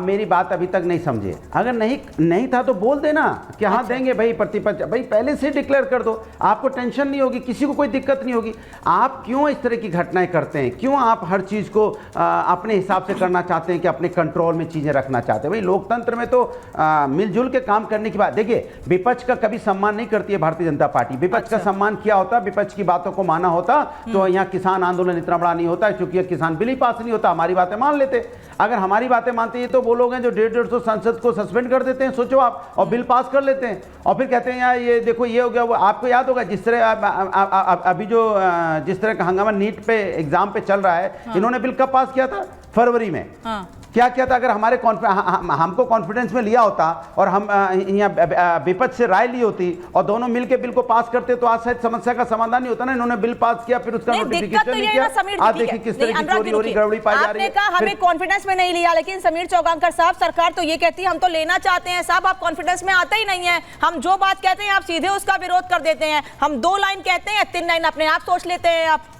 मेरी बात अभी तक नहीं समझे। अगर नहीं था तो बोल देना कि हाँ देंगे भाई प्रतिपक्ष, भाई पहले से डिक्लेयर कर दो, आपको टेंशन नहीं होगी, किसी को कोई दिक्कत नहीं होगी। आप क्यों इस तरह की घटनाएं करते हैं? क्यों आप हर चीज़ को अपने हिसाब से करना चाहते हैं कि अपने कंट्रोल में चीज़ें रखना चाहते हैं? भाई लोकतंत्र में तो मिलजुल के काम करने की बात। देखिए, विपक्ष का कभी सम्मान नहीं करती है भारतीय जनता पार्टी। विपक्ष का सम्मान किया होता, विपक्ष की बातों को माना होता तो यहाँ किसान आंदोलन इतना बड़ा नहीं होता, क्योंकि किसान बिल ही पास नहीं होता, हमारी बातें मान लेते। अगर हमारी बातें मानते हैं तो वो लोग हैं जो 150 संसद को सस्पेंड कर देते हैं, सोचो आप, और बिल पास कर लेते हैं और फिर कहते हैं यार ये देखो ये हो गया। वो आपको याद होगा जिस तरह अभी जो जिस तरह का हंगामा नीट पे एग्जाम पे चल रहा है, इन्होंने बिल कब पास किया था? फरवरी में। क्या किया था? अगर हमारे हमको कॉन्फिडेंस में लिया होता और हम यहाँ विपक्ष से राय ली होती और दोनों मिलकर बिल को पास करते तो आज शायद समस्या का समाधान नहीं होता ना। इन्होंने बिल पास किया, फिर उसका नोटिफिकेशन नहीं किया। आज देखिए किस तरह की चोरी हो रही, गड़बड़ी पाई जा रही है। आपने कहा हमें कॉन्फिडेंस में नहीं लिया, लेकिन समीर चौगांकर साहब, सरकार तो ये कहती है हम तो लेना चाहते हैं। साहब आप कॉन्फिडेंस में आते ही नहीं है। हम जो बात कहते हैं आप सीधे उसका विरोध कर देते हैं। हम 2 लाइन कहते हैं, 3 लाइन अपने आप सोच लेते हैं आप।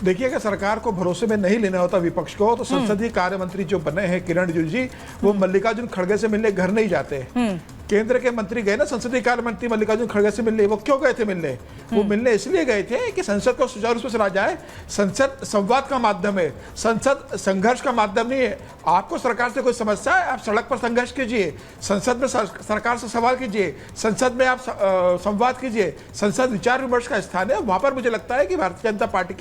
देखिए, अगर सरकार को भरोसे में नहीं लेना होता विपक्ष को, तो संसदीय कार्य मंत्री जो बने हैं किरण रिजिजू जी, वो मल्लिकार्जुन खड़गे से मिलने घर नहीं जाते। केंद्र के मंत्री गए ना, संसदीय कार्य मंत्री मल्लिकार्जुन खड़गे से मिलने। वो क्यों गए थे मिलने? वो मिलने इसलिए गए थे कि संसद को सुचारू रूप से चला जाए। संसद संवाद का माध्यम है, संसद संघर्ष का माध्यम नहीं है। आपको सरकार से कोई समस्या है, आप सड़क पर संघर्ष कीजिए, संसद में सरकार से सवाल कीजिए, संसद में आप संवाद कीजिए। संसद विचार विमर्श का स्थान है। वहां पर मुझे लगता है कि भारतीय जनता पार्टी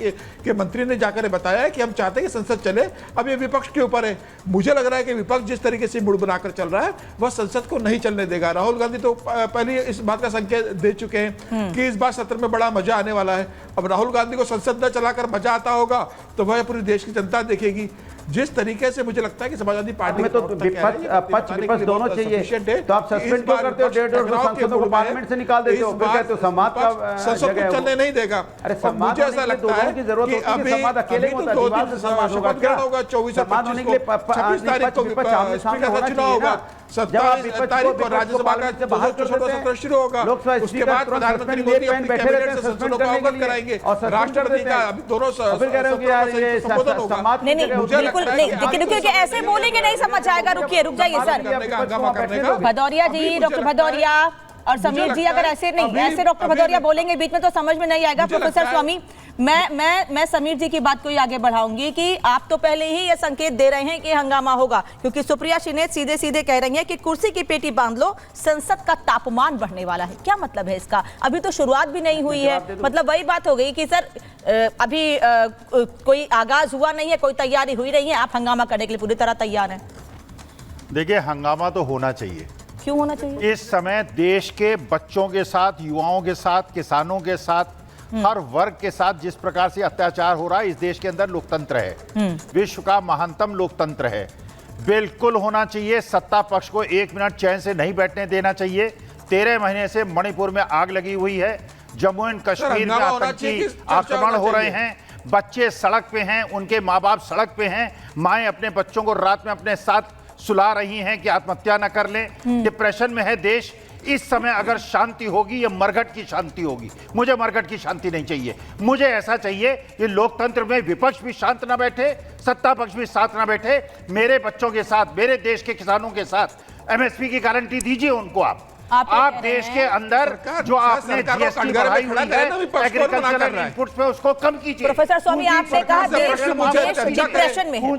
के मंत्री ने जाकर बताया है कि हम चाहते हैं कि संसद चले। अब ये विपक्ष के ऊपर है। मुझे लग रहा है कि विपक्ष जिस तरीके से मुड़ बनाकर चल रहा है वह संसद को नहीं चलने देगा। राहुल गांधी तो पहले इस बात का संकेत दे चुके हैं कि इस बार सत्र में बड़ा मजा आने वाला है। अब राहुल गांधी को संसद में चलाकर मजा आता होगा तो वह पूरी देश की जनता देखेगी। जिस तरीके से मुझे लगता है कि समाजवादी पार्टी में तो विपक्ष दोनों चाहिए, तो आप सस्पेंड क्यों करते हो? 150 सांसदों को पार्लियामेंट से निकाल देते हो, फिर कहते हो संवाद का संसद को चलने नहीं देगा। अरे मुझे ऐसा लगता है कि जरूरत होती है संवाद अकेले होता है, दीवार से संवाद होगा क्या? 24 और 26 तारीख को स्पीकर का चुनाव होगा, 27 तारीख को राज्यसभा का बाहर सत्र शुरू होगा, उसके बाद प्रधानमंत्री मोदी अपनी कैबिनेट से संसदों को अवगत कराएंगे, राष्ट्रपति का दोनों संबोधन होगा। रुकिए, ऐसे बोलेंगे नहीं समझ आएगा। रुकिए, रुक जाइए सर। भदौरिया जी, डॉक्टर भदौरिया और समीर जी, अगर ऐसे नहीं, ऐसे डॉक्टर भदौरिया बोलेंगे बीच में तो समझ में नहीं आएगा। प्रोफेसर स्वामी, मैं समीर जी की बात को ही आगे बढ़ाऊंगी कि आप तो पहले ही ये संकेत दे रहे हैं कि हंगामा होगा, क्योंकि सुप्रिया शिनेत सीधे सीधे कह रही हैं कि कुर्सी की पेटी बांध लो, संसद का तापमान बढ़ने वाला है। क्या मतलब है इसका? अभी तो शुरुआत भी नहीं हुई है। मतलब वही बात हो गई कि सर अभी कोई आगाज हुआ नहीं है, कोई तैयारी हुई नहीं है, आप हंगामा करने के लिए पूरी तरह तैयार हैं। देखिए, हंगामा तो होना चाहिए। क्यों होना चाहिए? इस समय देश के बच्चों के साथ, युवाओं के साथ, किसानों के साथ, हर वर्ग के साथ जिस प्रकार से अत्याचार हो रहा है, इस देश के अंदर लोकतंत्र है, विश्व का महानतम लोकतंत्र है, बिल्कुल होना चाहिए। सत्ता पक्ष को 1 मिनट चैन से नहीं बैठने देना चाहिए। 13 महीने से मणिपुर में आग लगी हुई है, जम्मू एंड कश्मीर में आतंकी आक्रमण हो रहे हैं, बच्चे सड़क पे हैं, उनके माँ बाप सड़क पे हैं, माएं अपने बच्चों को रात में अपने साथ सुला रही हैं कि आत्महत्या न कर लें। डिप्रेशन में है देश। इस समय अगर शांति होगी, ये मरघट की शांति होगी। मुझे मरघट की शांति नहीं चाहिए। मुझे ऐसा चाहिए कि लोकतंत्र में विपक्ष भी शांत ना बैठे, सत्ता पक्ष भी साथ ना बैठे। मेरे बच्चों के साथ, मेरे देश के किसानों के साथ एमएसपी की गारंटी दीजिए उनको। आप देश के अंदर जो आपने जीएसटी बढ़ाई हुई है एग्रीकल्चरल इनपुट्स पे, उसको कम कीजिए। प्रोफेसर स्वामी, आपने कहा देश डिप्रेशन में है।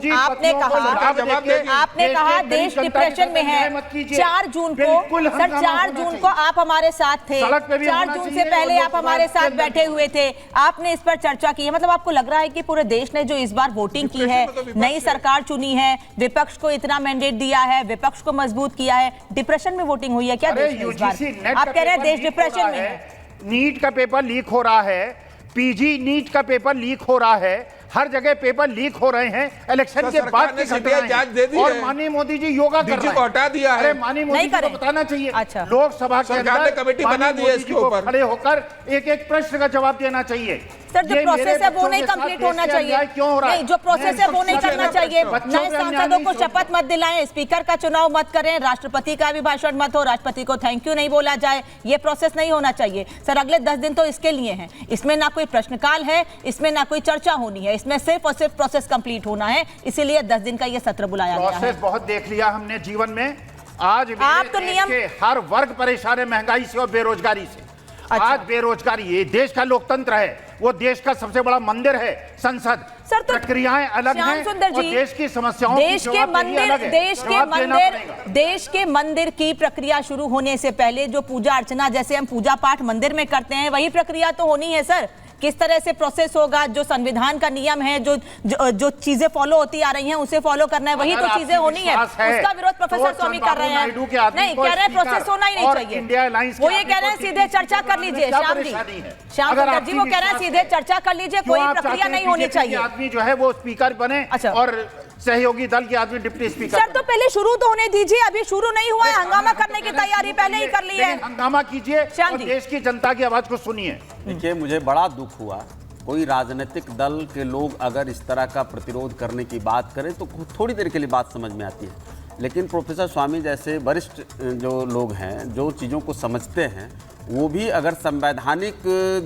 आपने कहा देश डिप्रेशन में है। 4 जून को सर, 4 जून को आप हमारे साथ थे। 4 जून से पहले आप हमारे साथ बैठे हुए थे। आपने इस पर चर्चा की है। मतलब आपको लग रहा है कि पूरे देश ने जो इस बार वोटिंग की है, नई सरकार चुनी है, विपक्ष को इतना मैंडेट दिया है, विपक्ष को मजबूत किया है, डिप्रेशन में वोटिंग हुई है क्या? आप कह रहे हैं देश डिप्रेशन में है। नीट का पेपर लीक हो रहा है, पीजी नीट का पेपर लीक हो रहा है, हर जगह पेपर लीक हो रहे हैं। इलेक्शन के बाद की घटना है। और माननीय मोदी जी योगा कर रहे हैं। हटा दिया है। अरे माननीय मोदी जी को बताना चाहिए। अच्छा। लोकसभा के अंदर कमेटी बना दी है इसके ऊपर, खड़े होकर एक एक प्रश्न का जवाब देना चाहिए। सर जो प्रोसेस है वो नहीं कंप्लीट होना चाहिए, नहीं जो प्रोसेस है वो नहीं करना चाहिए। नए सांसदों को शपथ मत दिलाएं, स्पीकर का चुनाव मत करें, राष्ट्रपति का भी भाषण मत हो, राष्ट्रपति को थैंक यू नहीं बोला जाए, ये प्रोसेस नहीं होना चाहिए सर। अगले 10 दिन तो इसके लिए हैं, इसमें ना कोई प्रश्नकाल है, इसमें ना कोई चर्चा होनी है, इसमें सिर्फ और सिर्फ प्रोसेस कंप्लीट होना है, इसीलिए 10 दिन का ये सत्र बुलाया गया है। प्रोसेस बहुत देख लिया हमने जीवन में। आज आप तो देश नियम के हर वर्ग परेशान है महंगाई से और बेरोजगारी से। अच्छा। आज बेरोजगारी, ये देश का लोकतंत्र है, वो देश का सबसे बड़ा मंदिर है संसद। सर तो प्रक्रियाएं अलग हैं और देश की समस्याओं देश के मंदिर, देश के मंदिर की प्रक्रिया शुरू होने से पहले जो पूजा अर्चना, जैसे हम पूजा पाठ मंदिर में करते हैं, वही प्रक्रिया तो होनी है सर। किस तरह से प्रोसेस होगा, जो संविधान का नियम है, जो चीजें फॉलो होती आ रही हैं उसे फॉलो करना है, वही तो चीजें होनी है। उसका विरोध प्रोफेसर स्वामी कर रहे हैं। नहीं कह रहे हैं प्रोसेस होना ही नहीं चाहिए, वो ये कह रहे हैं सीधे चर्चा कर लीजिए। श्याम सुंदर जी वो कह रहे हैं सीधे चर्चा कर लीजिए, कोई प्रक्रिया नहीं होनी चाहिए। आदमी जो है वो स्पीकर बने और सहयोगी दल के आदमी डिप्टी स्पीकर। सर तो पहले शुरू तो होने दीजिए, अभी शुरू नहीं हुआ है, हंगामा करने की तैयारी पहले ही कर ली है। हंगामा कीजिए और देश की जनता की आवाज को सुनिए। देखिए मुझे बड़ा दुख हुआ, कोई राजनीतिक दल के लोग अगर इस तरह का प्रतिरोध करने की बात करें तो थोड़ी देर के लिए बात समझ में आती है, लेकिन प्रोफेसर स्वामी जैसे वरिष्ठ जो लोग हैं, जो चीज़ों को समझते हैं, वो भी अगर संवैधानिक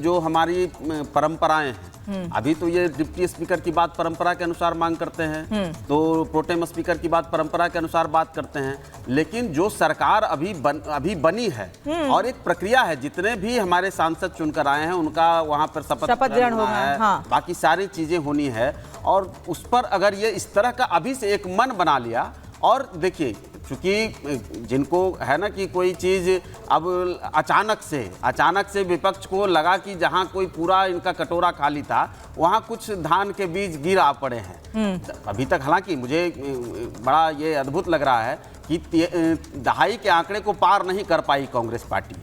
जो हमारी परंपराएं हैं, अभी तो ये डिप्टी स्पीकर की बात परंपरा के अनुसार मांग करते हैं, तो प्रोटेम स्पीकर की बात परंपरा के अनुसार बात करते हैं, लेकिन जो सरकार अभी बनी है और एक प्रक्रिया है, जितने भी हमारे सांसद चुनकर आए हैं उनका वहां पर शपथ ग्रहण होना है, हाँ। बाकी सारी चीजें होनी है, और उस पर अगर ये इस तरह का अभी से एक मन बना लिया, और देखिए चूंकि जिनको है ना कि कोई चीज़ अब अचानक से विपक्ष को लगा कि जहां कोई पूरा इनका कटोरा खाली था वहां कुछ धान के बीज गिरा पड़े हैं। अभी तक हालांकि मुझे बड़ा ये अद्भुत लग रहा है कि दहाई के आंकड़े को पार नहीं कर पाई कांग्रेस पार्टी।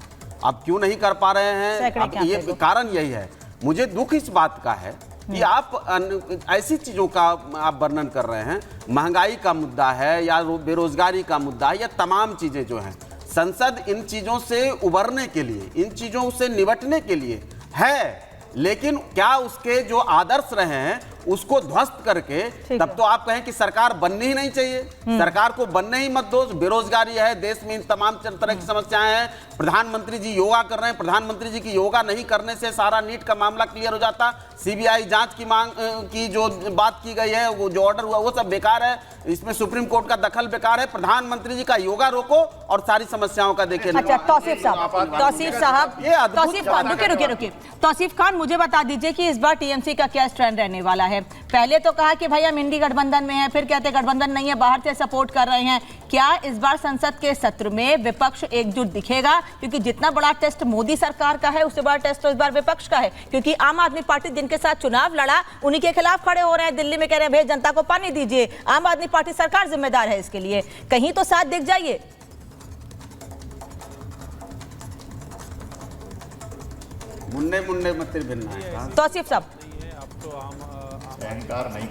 अब क्यों नहीं कर पा रहे हैं, अब ये कारण यही है। मुझे दुख इस बात का है कि आप ऐसी चीज़ों का आप वर्णन कर रहे हैं, महंगाई का मुद्दा है या बेरोजगारी का मुद्दा है, या तमाम चीज़ें जो हैं, संसद इन चीज़ों से उबरने के लिए, इन चीज़ों से निपटने के लिए है, लेकिन क्या उसके जो आदर्श रहे हैं उसको ध्वस्त करके तब तो आप कहें कि सरकार बननी ही नहीं चाहिए। सरकार को बनने ही मत दो। बेरोजगारी है, देश में इन तमाम तरह की समस्याएं हैं। प्रधानमंत्री जी योगा कर रहे हैं, प्रधानमंत्री जी की योगा नहीं करने से सारा नीट का मामला क्लियर हो जाता। सीबीआई जांच की मांग की जो बात की गई है, वो जो ऑर्डर हुआ वो सब बेकार है, इसमें सुप्रीम कोर्ट का दखल बेकार है। प्रधानमंत्री जी का योगा रोको और सारी समस्याओं का देखिए। अच्छा तौसीफ खान रुकिए। तौसीफ खान मुझे बता दीजिए कि इस बार टीएमसी का क्या स्टैंड रहने वाला है। पहले तो कहा कि भाई हम इंडी गठबंधन में हैं, फिर कहते गठबंधन नहीं है, बाहर से सपोर्ट कर रहे हैं। क्या इस बार संसद के सत्र में विपक्ष एकजुट दिखेगा? क्योंकि जितना बड़ा टेस्ट मोदी सरकार का है, उससे बड़ा टेस्ट तो इस बार विपक्ष का है, क्योंकि आम आदमी पार्टी जिनके साथ चुनाव लड़ा उन्हीं के खिलाफ खड़े हो रहे हैं। दिल्ली में कह रहे हैं भाई जनता को पानी दीजिए, आम आदमी पार्टी सरकार जिम्मेदार है इसके लिए। कहीं तो साथ दिख जाइए। मुन्ने मुन्ने मत भिन्ना है। तौसीफ साहब अहंकार नहीं